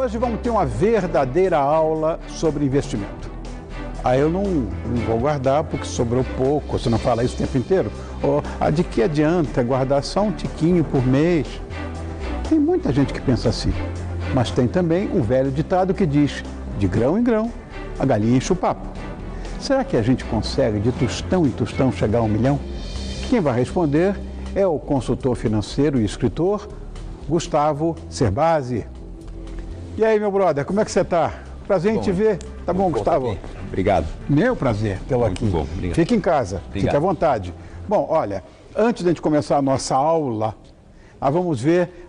Hoje vamos ter uma verdadeira aula sobre investimento. Aí eu não vou guardar porque sobrou pouco, você não fala isso o tempo inteiro? Ou de que adianta guardar só um tiquinho por mês? Tem muita gente que pensa assim, mas tem também um velho ditado que diz, de grão em grão, a galinha enche o papo. Será que a gente consegue de tostão em tostão chegar a 1 milhão? Quem vai responder é o consultor financeiro e escritor Gustavo Cerbasi. E aí, meu brother, como é que você está? Prazer em te ver. Tá bom, Gustavo? Obrigado. Meu prazer tê-lo aqui. Muito bom, obrigado. Fique em casa, Obrigado. Fique à vontade. Bom, olha, antes de a gente começar a nossa aula, nós vamos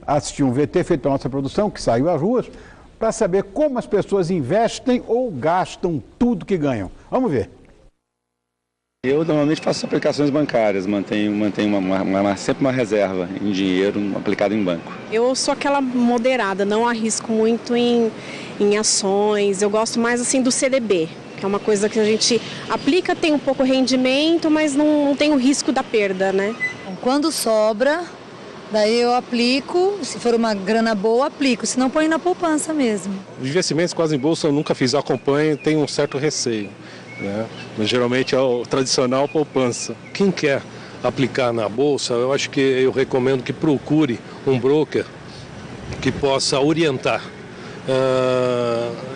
assistir um VT feito pela nossa produção, que saiu às ruas, para saber como as pessoas investem ou gastam tudo que ganham. Vamos ver. Eu normalmente faço aplicações bancárias, mantenho sempre uma reserva em dinheiro aplicado em banco. Eu sou aquela moderada, não arrisco muito em ações, eu gosto mais assim do CDB, que é uma coisa que a gente aplica, tem um pouco rendimento, mas não tem o risco da perda, né? Quando sobra, daí eu aplico, se for uma grana boa, aplico, senão põe na poupança mesmo. Os investimentos quase em bolsa eu nunca fiz, acompanho, tenho um certo receio, né? Mas geralmente é o tradicional poupança. Quem quer aplicar na bolsa, eu acho que eu recomendo que procure um broker que possa orientar.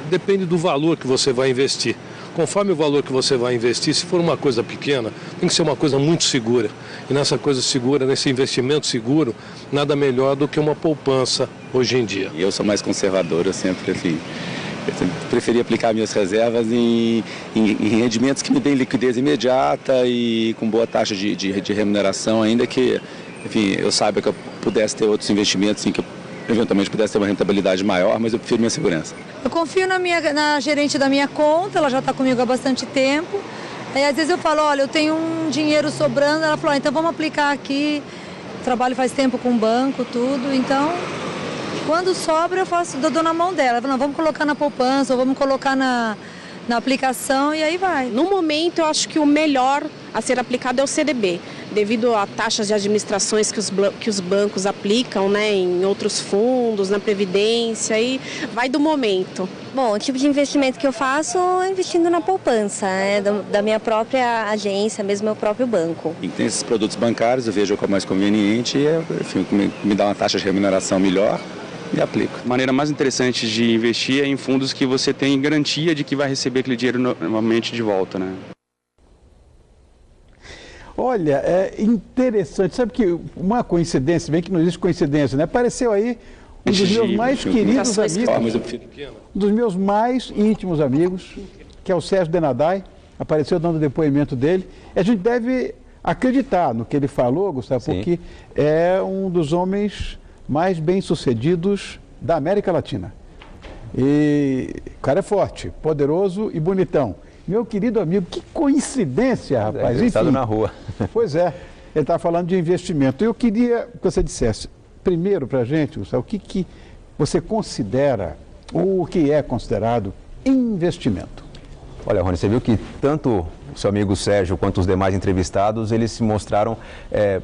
Depende do valor que você vai investir. Conforme o valor que você vai investir, se for uma coisa pequena, tem que ser uma coisa muito segura. E nessa coisa segura, nesse investimento seguro, nada melhor do que uma poupança hoje em dia. Eu sou mais conservador, eu sempre preferi aplicar minhas reservas em rendimentos que me deem liquidez imediata e com boa taxa de remuneração, ainda que, enfim, eu saiba que eu pudesse ter outros investimentos em que eu eventualmente pudesse ter uma rentabilidade maior, mas eu prefiro minha segurança. Eu confio na gerente da minha conta, ela já está comigo há bastante tempo. Aí às vezes eu falo, olha, eu tenho um dinheiro sobrando, ela falou, então vamos aplicar aqui. Trabalho faz tempo com o banco, tudo, então quando sobra eu dou na mão dela. Ela fala, não, vamos colocar na poupança, ou vamos colocar na aplicação e aí vai. No momento eu acho que o melhor a ser aplicado é o CDB, devido a taxas de administrações que os bancos aplicam, né, em outros fundos, na Previdência, e vai do momento. Bom, o tipo de investimento que eu faço é investindo na poupança, da minha própria agência, mesmo meu próprio banco. E tem esses produtos bancários, eu vejo qual é mais conveniente e, enfim, me dá uma taxa de remuneração melhor e aplico. A maneira mais interessante de investir é em fundos que você tem garantia de que vai receber aquele dinheiro novamente de volta, né? Olha, é interessante, sabe que uma coincidência, bem que não existe coincidência, né? Apareceu aí um dos meus mais queridos amigos, um dos meus mais íntimos amigos, que é o Sérgio Denadai, apareceu dando o depoimento dele. A gente deve acreditar no que ele falou, Gustavo, Sim. Porque é um dos homens mais bem-sucedidos da América Latina. E o cara é forte, poderoso e bonitão. Meu querido amigo, que coincidência, rapaz. Enfim, na rua. Pois é, ele está falando de investimento. Eu queria que você dissesse, primeiro para a gente, Gustavo, o que você considera, ou o que é considerado investimento? Olha, Rony, você viu que tanto o seu amigo Sérgio quanto os demais entrevistados, eles se mostraram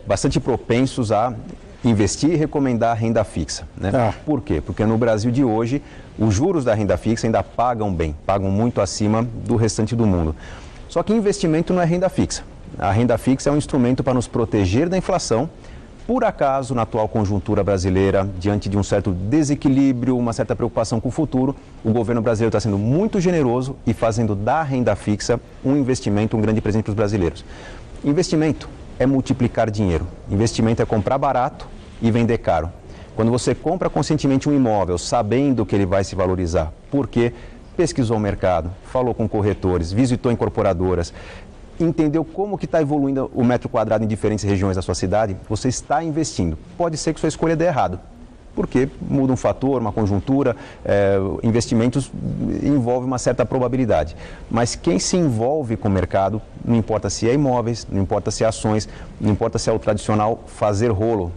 bastante propensos a investir e recomendar renda fixa, né? Por quê? Porque no Brasil de hoje, os juros da renda fixa ainda pagam bem, pagam muito acima do restante do mundo. Só que investimento não é renda fixa. A renda fixa é um instrumento para nos proteger da inflação. Por acaso, na atual conjuntura brasileira, diante de um certo desequilíbrio, uma certa preocupação com o futuro, o governo brasileiro está sendo muito generoso e fazendo da renda fixa um investimento, um grande presente para os brasileiros. Investimento é multiplicar dinheiro. Investimento é comprar barato e vender caro. Quando você compra conscientemente um imóvel, sabendo que ele vai se valorizar, porque pesquisou o mercado, falou com corretores, visitou incorporadoras, entendeu como que está evoluindo o metro quadrado em diferentes regiões da sua cidade, você está investindo. Pode ser que sua escolha dê errado, porque muda um fator, uma conjuntura, investimentos envolve uma certa probabilidade. Mas quem se envolve com o mercado, não importa se é imóveis, não importa se é ações, não importa se é o tradicional fazer rolo,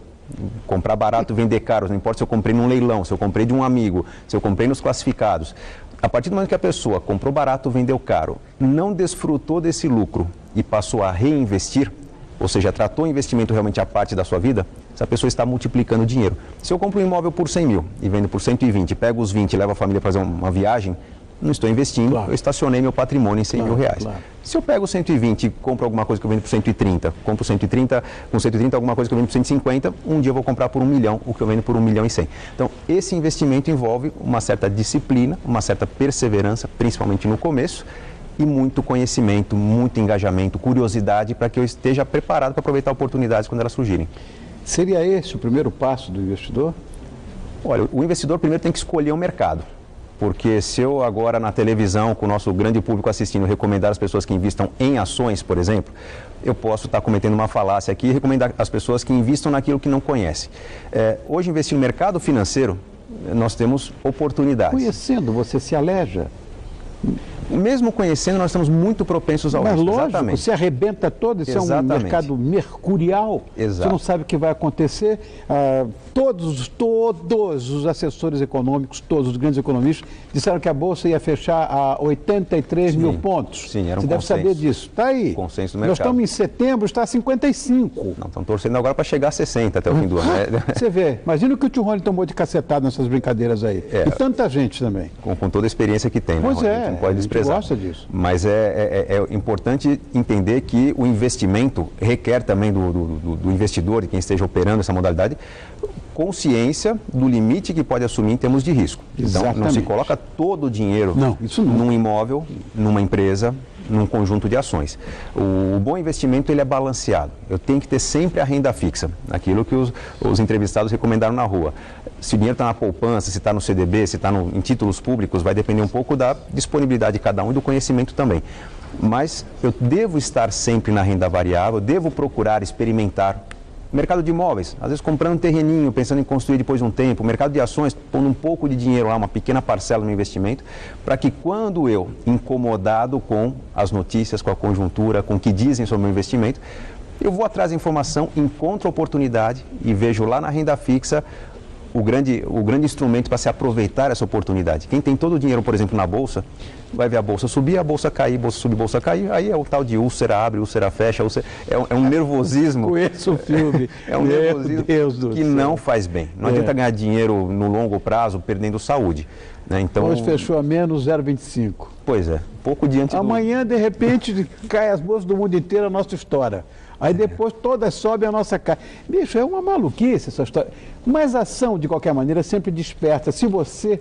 comprar barato, vender caro, não importa se eu comprei num leilão, se eu comprei de um amigo, se eu comprei nos classificados. A partir do momento que a pessoa comprou barato, vendeu caro, não desfrutou desse lucro e passou a reinvestir, ou seja, tratou o investimento realmente a parte da sua vida, essa pessoa está multiplicando o dinheiro. Se eu compro um imóvel por 100 mil e vendo por 120, pego os 20 e levo a família para fazer uma viagem, não estou investindo, claro. Eu estacionei meu patrimônio em 100 mil reais. Claro. Se eu pego 120 e compro alguma coisa que eu vendo por 130, compro 130, com 130 alguma coisa que eu vendo por 150, um dia eu vou comprar por 1 milhão, o que eu vendo por 1 milhão e 100. Então, esse investimento envolve uma certa disciplina, uma certa perseverança, principalmente no começo, e muito conhecimento, muito engajamento, curiosidade, para que eu esteja preparado para aproveitar oportunidades quando elas surgirem. Seria esse o primeiro passo do investidor? Olha, o investidor primeiro tem que escolher o mercado. Porque se eu agora na televisão, com o nosso grande público assistindo, recomendar as pessoas que investam em ações, por exemplo, eu posso estar cometendo uma falácia aqui e recomendar as pessoas que investam naquilo que não conhecem. Hoje, investir no mercado financeiro, nós temos oportunidades. Conhecendo, você se aleja. Mesmo conhecendo, nós estamos muito propensos ao risco. Mas lógico, exatamente. Você arrebenta todo, isso exatamente. É um mercado mercurial. Exato. Você não sabe o que vai acontecer. Todos os assessores econômicos, todos os grandes economistas, disseram que a Bolsa ia fechar a 83 mil pontos. Sim, era um Você deve saber disso. Está aí. Consenso do mercado. Nós estamos em setembro, está a 55. Não, estão torcendo agora para chegar a 60 até o fim do ano. Você vê, imagina o que o tio Rony tomou de cacetada nessas brincadeiras aí. E tanta gente também. Com toda a experiência que tem, pois né, é, a gente não pode desprezar. Gosta disso. Mas é importante entender que o investimento requer também do investidor, de quem esteja operando essa modalidade, consciência do limite que pode assumir em termos de risco. Exatamente. Então, não se coloca todo o dinheiro num imóvel, numa empresa, num conjunto de ações. O bom investimento ele é balanceado. Eu tenho que ter sempre a renda fixa, aquilo que os entrevistados recomendaram na rua. Se o dinheiro está na poupança, se está no CDB, se está em títulos públicos, vai depender um pouco da disponibilidade de cada um e do conhecimento também. Mas eu devo estar sempre na renda variável, devo procurar experimentar. Mercado de imóveis, às vezes comprando um terreninho, pensando em construir depois de um tempo. Mercado de ações, pondo um pouco de dinheiro lá, uma pequena parcela no investimento, para que quando eu, incomodado com as notícias, com a conjuntura, com o que dizem sobre o meu investimento, eu vou atrás da informação, encontro a oportunidade e vejo lá na renda fixa o grande instrumento para se aproveitar essa oportunidade. Quem tem todo o dinheiro, por exemplo, na Bolsa, vai ver a Bolsa subir, a Bolsa cair, Bolsa subir, Bolsa cair, aí é o tal de úlcera abre, úlcera fecha, é um nervosismo. Conheço o filme. É um nervosismo que não faz bem. Não adianta ganhar dinheiro no longo prazo perdendo saúde. Né? Então, hoje fechou a menos 0,25. Pois é, pouco diante Amanhã, de repente, cai as bolsas do mundo inteiro, a nossa história. Aí depois todas sobem a nossa cara. Bicho, é uma maluquice essa história. Mas a ação, de qualquer maneira, sempre desperta. Se você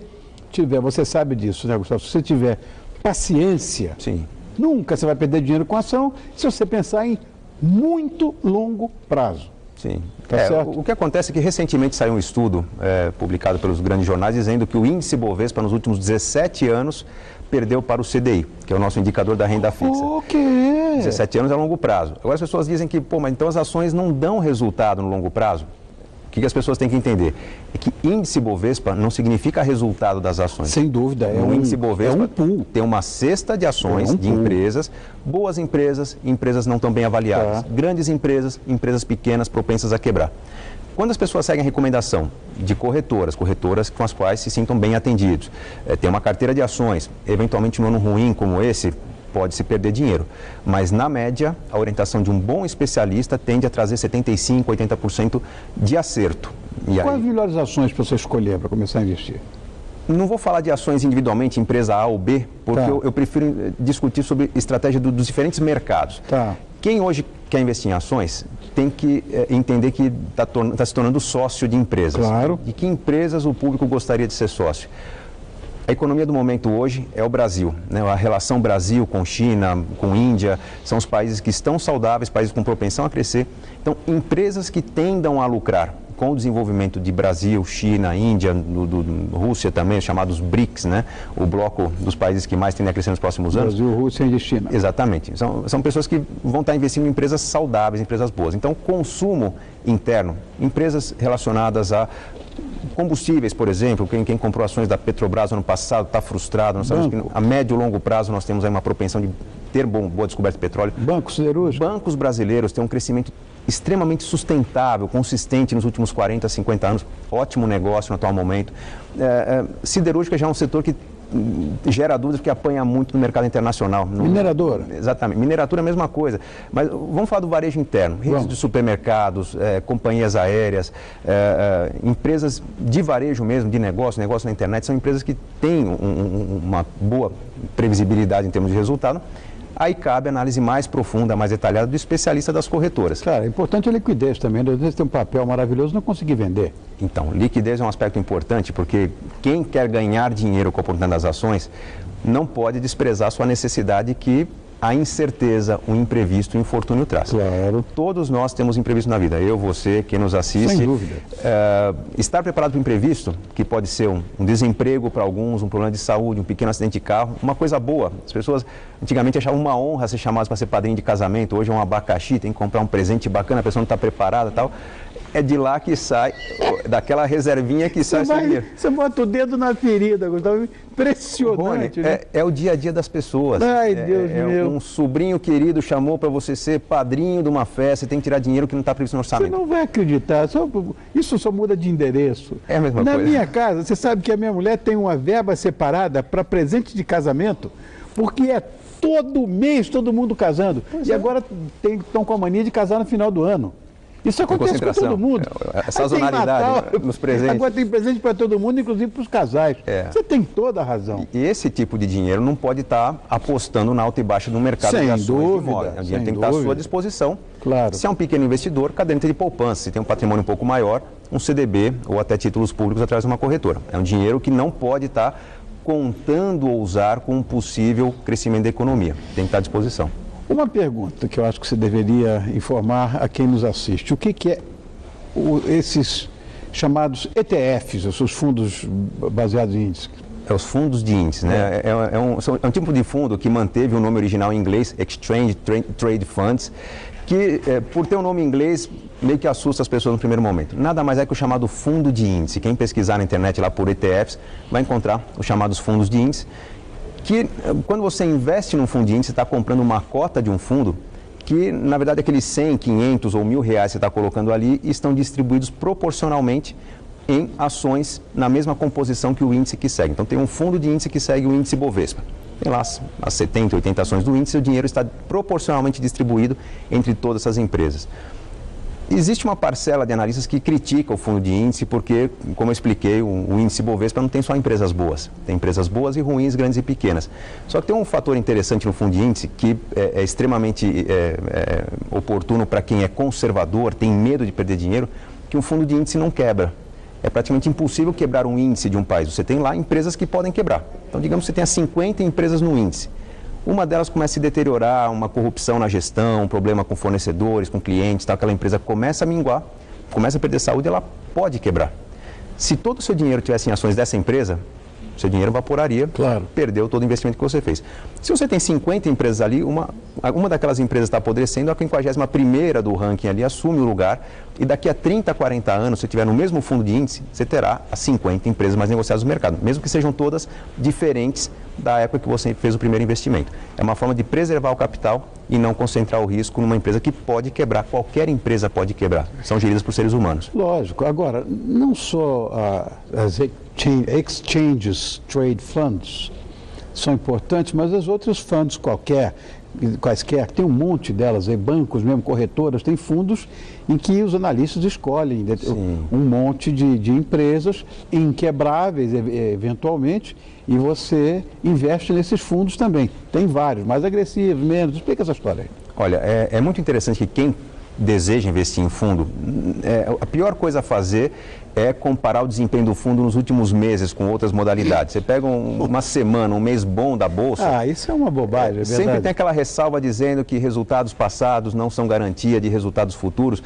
tiver, você sabe disso, né, Gustavo? Se você tiver paciência, sim, nunca você vai perder dinheiro com ação se você pensar em muito longo prazo. Sim. Tá certo? O que acontece é que recentemente saiu um estudo publicado pelos grandes jornais dizendo que o índice Bovespa nos últimos 17 anos perdeu para o CDI, que é o nosso indicador da renda fixa. 17 anos é longo prazo. Agora as pessoas dizem que, mas então as ações não dão resultado no longo prazo. O que as pessoas têm que entender? É que índice Bovespa não significa resultado das ações. Sem dúvida. Índice Bovespa tem uma cesta de ações de empresas, boas empresas, empresas não tão bem avaliadas. Grandes empresas, empresas pequenas propensas a quebrar. Quando as pessoas seguem a recomendação de corretoras com as quais se sintam bem atendidos, tem uma carteira de ações, eventualmente num ano ruim como esse, pode-se perder dinheiro. Mas, na média, a orientação de um bom especialista tende a trazer 75%, 80% de acerto. Quais as melhores ações para você escolher para começar a investir? Não vou falar de ações individualmente, empresa A ou B, porque eu prefiro discutir sobre estratégia dos diferentes mercados. Quem hoje quer investir em ações tem que entender que está se tornando sócio de empresas. Claro. De que empresas o público gostaria de ser sócio? A economia do momento hoje é o Brasil, né? A relação Brasil com China, com Índia, são os países que estão saudáveis, países com propensão a crescer. Então, empresas que tendam a lucrar com o desenvolvimento de Brasil, China, Índia, Rússia também, chamados BRICS, né? O bloco dos países que mais tendem a crescer nos próximos anos. Brasil, Rússia e China. Exatamente. São pessoas que vão estar investindo em empresas saudáveis, empresas boas. Então, consumo interno, empresas relacionadas a combustíveis, por exemplo, quem comprou ações da Petrobras no ano passado está frustrado. Nós sabemos que a médio e longo prazo nós temos aí uma propensão de ter boa descoberta de petróleo. Bancos siderúrgicos. Bancos brasileiros têm um crescimento extremamente sustentável, consistente nos últimos 40, 50 anos. Ótimo negócio no atual momento. Siderúrgica já é um setor que gera dúvidas porque apanha muito no mercado internacional. Mineradora. Exatamente. Mineratura é a mesma coisa. Mas vamos falar do varejo interno. Redes de supermercados, companhias aéreas, empresas de varejo mesmo, de negócio na internet, são empresas que têm uma boa previsibilidade em termos de resultado. Aí cabe a análise mais profunda, mais detalhada do especialista das corretoras. Claro, é importante a liquidez também. Às vezes tem um papel maravilhoso e não conseguir vender. Então, liquidez é um aspecto importante porque quem quer ganhar dinheiro com a oportunidade das ações não pode desprezar sua necessidade que a incerteza, o imprevisto, o infortúnio traz. Claro. Todos nós temos imprevisto na vida. Eu, você, quem nos assiste. Sem dúvida. Estar preparado para o imprevisto, que pode ser um desemprego para alguns, um problema de saúde, um pequeno acidente de carro, uma coisa boa. As pessoas antigamente achavam uma honra ser chamadas para ser padrinho de casamento. Hoje é um abacaxi, tem que comprar um presente bacana, a pessoa não está preparada e tal. É de lá que sai, daquela reservinha que sai esse dinheiro. Você bota o dedo na ferida, Gustavo. Impressionante, Rony, né? É o dia a dia das pessoas. Ai, Deus meu. Um sobrinho querido chamou para você ser padrinho de uma festa, você tem que tirar dinheiro que não está previsto no orçamento. Você não vai acreditar, isso só muda de endereço. É a mesma coisa. Na minha casa, você sabe que a minha mulher tem uma verba separada para presente de casamento, porque é todo mês todo mundo casando. E agora estão com a mania de casar no final do ano. Isso acontece com todo mundo. A sazonalidade nos presentes. Agora tem presente para todo mundo, inclusive para os casais. Você tem toda a razão. E esse tipo de dinheiro não pode estar apostando na alta e baixa no mercado de ações de imóveis. O dinheiro tem que estar à sua disposição. Claro. Se é um pequeno investidor, caderneta de poupança. Se tem um patrimônio um pouco maior, um CDB ou até títulos públicos através de uma corretora. É um dinheiro que não pode estar contando ou usar com um possível crescimento da economia. Tem que estar à disposição. Uma pergunta que eu acho que você deveria informar a quem nos assiste. O que é esses chamados ETFs, os seus fundos baseados em índices? Os fundos de índices, né? É um tipo de fundo que manteve o nome original em inglês, Exchange Trade Funds, que por ter um nome em inglês meio que assusta as pessoas no primeiro momento. Nada mais é que o chamado fundo de índice. Quem pesquisar na internet lá por ETFs vai encontrar os chamados fundos de índice, que quando você investe num fundo de índice, você está comprando uma cota de um fundo que, na verdade, aqueles 100, 500 ou 1.000 reais que você está colocando ali estão distribuídos proporcionalmente em ações na mesma composição que o índice que segue. Então, tem um fundo de índice que segue o índice Bovespa. Tem lá as 70, 80 ações do índice, o dinheiro está proporcionalmente distribuído entre todas essas empresas. Existe uma parcela de analistas que critica o fundo de índice porque, como eu expliquei, o índice Bovespa não tem só empresas boas. Tem empresas boas e ruins, grandes e pequenas. Só que tem um fator interessante no fundo de índice que é extremamente oportuno para quem é conservador, tem medo de perder dinheiro, que um fundo de índice não quebra. É praticamente impossível quebrar um índice de um país. Você tem lá empresas que podem quebrar. Então, digamos que você tenha 50 empresas no índice. Uma delas começa a se deteriorar, uma corrupção na gestão, um problema com fornecedores, com clientes, tal, aquela empresa começa a minguar, começa a perder saúde, ela pode quebrar. Se todo o seu dinheiro tivesse em ações dessa empresa, seu dinheiro evaporaria, claro, perdeu todo o investimento que você fez. Se você tem 50 empresas ali, uma daquelas empresas está apodrecendo, a 51ª do ranking ali assume o lugar e daqui a 30, 40 anos, se tiver no mesmo fundo de índice, você terá as 50 empresas mais negociadas no mercado, mesmo que sejam todas diferentes da época que você fez o primeiro investimento. É uma forma de preservar o capital e não concentrar o risco numa empresa que pode quebrar. Qualquer empresa pode quebrar. São geridas por seres humanos. Lógico. Agora, não só as exchanges trade funds são importantes, mas as outras fundos quaisquer, tem um monte delas, bancos mesmo, corretoras, tem fundos em que os analistas escolhem um monte de empresas inquebráveis, eventualmente, e você investe nesses fundos também. Tem vários, mais agressivos, menos. Explica essa história aí. Olha, é muito interessante que quem deseja investir em fundo, a pior coisa a fazer é comparar o desempenho do fundo nos últimos meses com outras modalidades. Você pega uma semana, um mês bom da Bolsa... isso é uma bobagem, é verdade. Sempre tem aquela ressalva dizendo que resultados passados não são garantia de resultados futuros.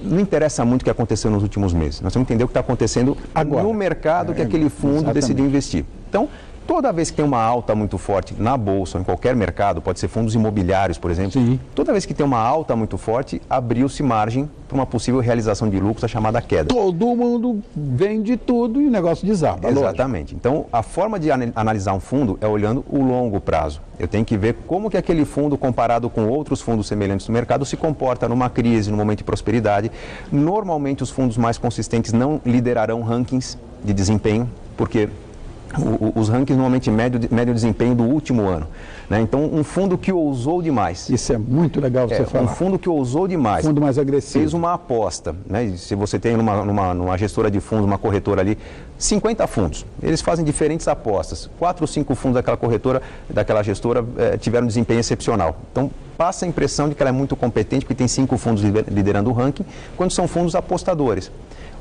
Não interessa muito o que aconteceu nos últimos meses. Nós temos que entender o que está acontecendo agora, no mercado que aquele fundo decidiu investir. Então, toda vez que tem uma alta muito forte na Bolsa, ou em qualquer mercado, pode ser fundos imobiliários, por exemplo, toda vez que tem uma alta muito forte, abriu-se margem para uma possível realização de lucros, a chamada queda. Todo mundo vende tudo e o negócio desaba. Exatamente. Então, a forma de analisar um fundo é olhando o longo prazo. Eu tenho que ver como que aquele fundo, comparado com outros fundos semelhantes no mercado, se comporta numa crise, num momento de prosperidade. Normalmente, os fundos mais consistentes não liderarão rankings de desempenho, porque os rankings normalmente médio desempenho do último ano. Né? Então, um fundo que ousou demais. Isso é muito legal você falar. Um fundo que ousou demais. Fundo mais agressivo. Fez uma aposta. Né? Se você tem numa gestora de fundos, uma corretora ali, 50 fundos. Eles fazem diferentes apostas. 4 ou 5 fundos daquela corretora, daquela gestora, tiveram um desempenho excepcional. Então, passa a impressão de que ela é muito competente, porque tem 5 fundos liderando o ranking, quando são fundos apostadores.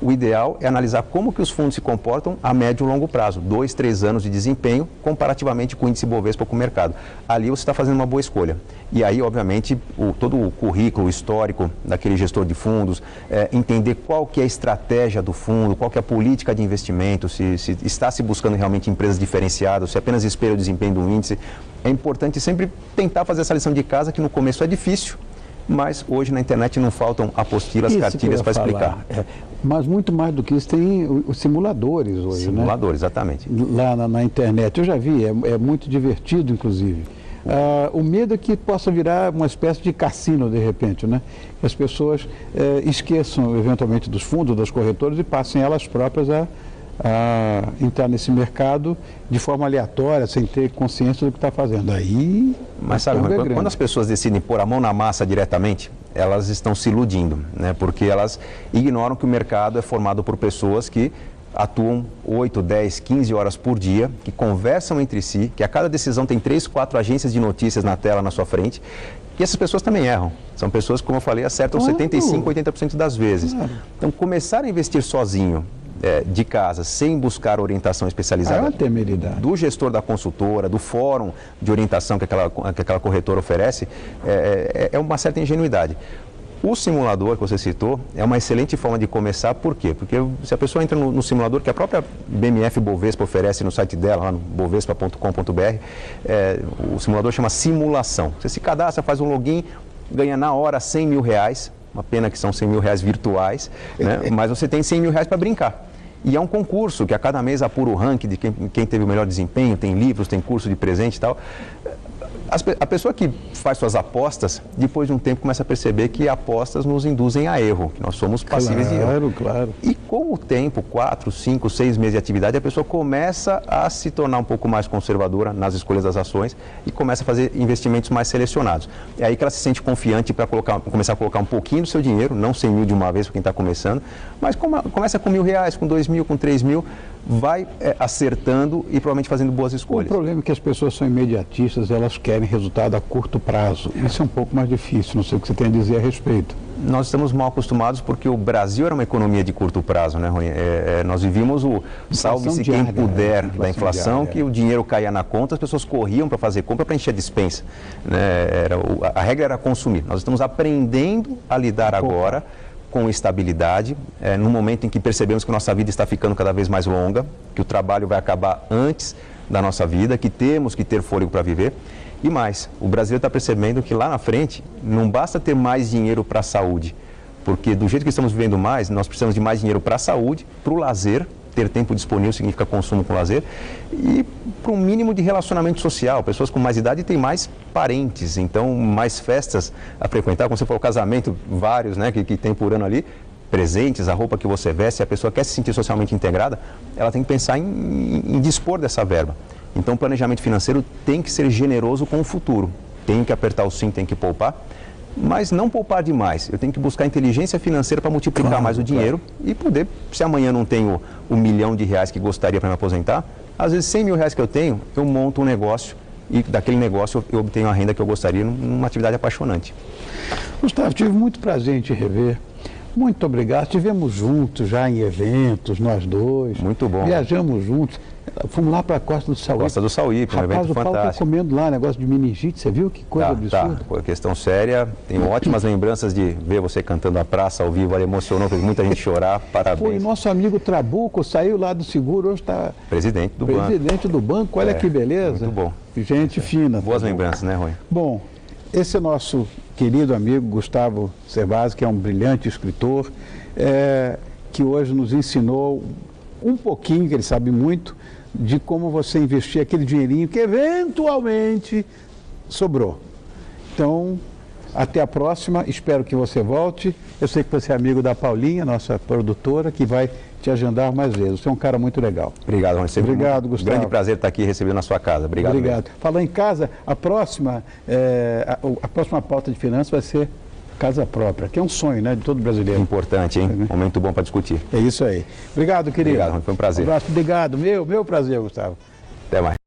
O ideal é analisar como que os fundos se comportam a médio e longo prazo, 2, 3 anos de desempenho, comparativamente com o índice Bovespa com o mercado. Ali você está fazendo uma boa escolha. E aí, obviamente, todo o currículo histórico daquele gestor de fundos, entender qual que é a estratégia do fundo, qual que é a política de investimento, se está se buscando realmente empresas diferenciadas, se apenas espelha o desempenho do índice. É importante sempre tentar fazer essa lição de casa, que no começo é difícil, mas hoje na internet não faltam apostilas, cartilhas para explicar. Mas muito mais do que isso, tem os simuladores hoje, Simuladores, né? Exatamente. Lá na internet, eu já vi, é muito divertido, inclusive. O medo é que possa virar uma espécie de cassino, de repente, né? Que as pessoas esqueçam, eventualmente, dos fundos, das corretoras e passem elas próprias a entrar nesse mercado de forma aleatória, sem ter consciência do que está fazendo. Aí, mas sabe, quando as pessoas decidem pôr a mão na massa diretamente, elas estão se iludindo, né? Porque elas ignoram que o mercado é formado por pessoas que atuam 8, 10, 15 horas por dia, que conversam entre si, que a cada decisão tem 3, 4 agências de notícias na tela, na sua frente. E essas pessoas também erram. São pessoas, como eu falei, acertam 75, 80% das vezes. Então, começar a investir sozinho, de casa, sem buscar orientação especializada do gestor da consultora, do fórum de orientação que aquela corretora oferece, é uma certa ingenuidade. O simulador que você citou é uma excelente forma de começar, por quê? Porque se a pessoa entra no simulador que a própria BMF Bovespa oferece no site dela, lá no bovespa.com.br, o simulador chama simulação. Você se cadastra, faz um login, ganha na hora R$100 mil, uma pena que são R$100 mil virtuais, né? Mas você tem R$100 mil para brincar. E é um concurso que a cada mês apura o ranking de quem teve o melhor desempenho, tem livros, tem curso de presente e tal. A pessoa que faz suas apostas, depois de um tempo começa a perceber que apostas nos induzem a erro, que nós somos passíveis de erro. Claro. E com o tempo, 4, 5, 6 meses de atividade, a pessoa começa a se tornar um pouco mais conservadora nas escolhas das ações e começa a fazer investimentos mais selecionados. É aí que ela se sente confiante para começar a colocar um pouquinho do seu dinheiro, não 100 mil de uma vez para quem está começando, mas começa com R$1.000, com 2 mil, com 3 mil, vai acertando e provavelmente fazendo boas escolhas. O problema é que as pessoas são imediatistas, elas querem resultado a curto prazo. Isso é um pouco mais difícil, não sei o que você tem a dizer a respeito. Nós estamos mal acostumados porque o Brasil era uma economia de curto prazo, né, Rui? Nós vivíamos o salve-se quem puder da inflação, que o dinheiro caía na conta, as pessoas corriam para fazer compra para encher a despensa. Né? A regra era consumir. Nós estamos aprendendo a lidar agora com estabilidade, no momento em que percebemos que nossa vida está ficando cada vez mais longa, que o trabalho vai acabar antes da nossa vida, que temos que ter fôlego para viver. E mais, o brasileiro está percebendo que lá na frente não basta ter mais dinheiro para a saúde, porque do jeito que estamos vivendo mais, nós precisamos de mais dinheiro para a saúde, para o lazer, ter tempo disponível significa consumo com lazer, e para um mínimo de relacionamento social. Pessoas com mais idade têm mais parentes, então mais festas a frequentar, como você falou, casamento, vários, né, que tem por ano ali, presentes, a roupa que você veste, se a pessoa quer se sentir socialmente integrada, ela tem que pensar em dispor dessa verba. Então, o planejamento financeiro tem que ser generoso com o futuro. Tem que apertar o cinto, tem que poupar, mas não poupar demais. Eu tenho que buscar inteligência financeira para multiplicar mais o dinheiro e poder, se amanhã não tenho R$1 milhão que gostaria para me aposentar, às vezes R$100 mil que eu tenho, eu monto um negócio e daquele negócio eu obtenho a renda que eu gostaria numa atividade apaixonante. Gustavo, tive muito prazer em te rever. Muito obrigado. Estivemos juntos já em eventos, nós dois. Muito bom. Viajamos juntos. Fomos lá para a Costa do Sauípe. Costa do Sauípe, um evento fantástico. O Paulo está comendo lá negócio de meningite, você viu que coisa absurda? Tá, questão séria. Tenho ótimas lembranças de ver você cantando a praça ao vivo, ela emocionou, fez muita gente chorar, parabéns. Foi nosso amigo Trabuco, saiu lá do seguro, hoje está... Presidente do banco, olha que beleza. Muito bom. Gente fina. Boas lembranças, né, Rui? Bom, esse é nosso querido amigo Gustavo Cerbasi, que é um brilhante escritor, que hoje nos ensinou um pouquinho, que ele sabe muito, de como você investir aquele dinheirinho que eventualmente sobrou. Então, até a próxima, espero que você volte. Eu sei que você é amigo da Paulinha, nossa produtora, que vai te agendar mais vezes. Você é um cara muito legal. Obrigado, Rony. Obrigado, Gustavo. Grande prazer estar aqui recebendo na sua casa. Obrigado. Obrigado. Falando em casa, a próxima pauta de finanças vai ser casa própria, que é um sonho, né, de todo brasileiro. Importante, hein? Momento bom para discutir. É isso aí. Obrigado, querido. Obrigado, Rony. Foi um prazer. Um abraço. Obrigado. Meu prazer, Gustavo. Até mais.